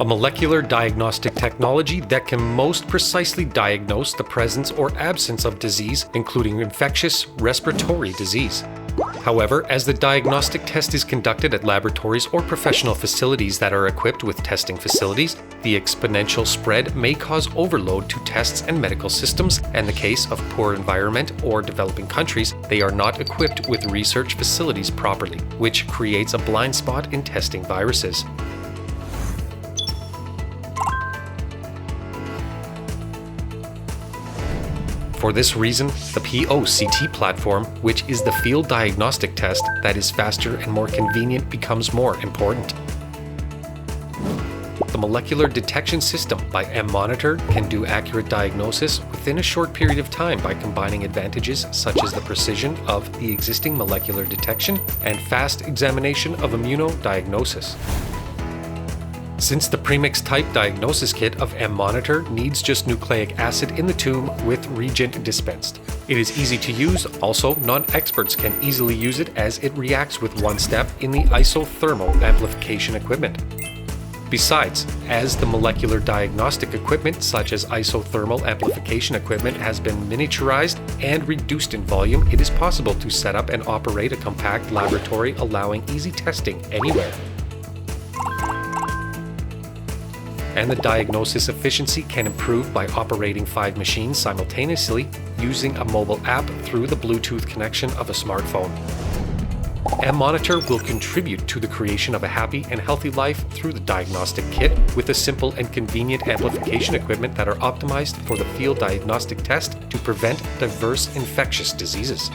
a molecular diagnostic technology that can most precisely diagnose the presence or absence of disease, including infectious respiratory disease. However, as the diagnostic test is conducted at laboratories or professional facilities that are equipped with testing facilities, the exponential spread may cause overload to tests and medical systems, and in the case of poor environment or developing countries, they are not equipped with research facilities properly, which creates a blind spot in testing viruses. For this reason, the POCT platform, which is the field diagnostic test that is faster and more convenient, becomes more important. The molecular detection system by M-Monitor can do accurate diagnosis within a short period of time by combining advantages such as the precision of the existing molecular detection and fast examination of immunodiagnosis. Since the premix type diagnosis kit of M-Monitor needs just nucleic acid in the tube with reagent dispensed. It is easy to use, also non-experts can easily use it as it reacts with one step in the isothermal amplification equipment. Besides, as the molecular diagnostic equipment such as isothermal amplification equipment has been miniaturized and reduced in volume, it is possible to set up and operate a compact laboratory allowing easy testing anywhere. And the diagnosis efficiency can improve by operating 5 machines simultaneously using a mobile app through the Bluetooth connection of a smartphone. M-Monitor will contribute to the creation of a happy and healthy life through the diagnostic kit with a simple and convenient amplification equipment that are optimized for the field diagnostic test to prevent diverse infectious diseases.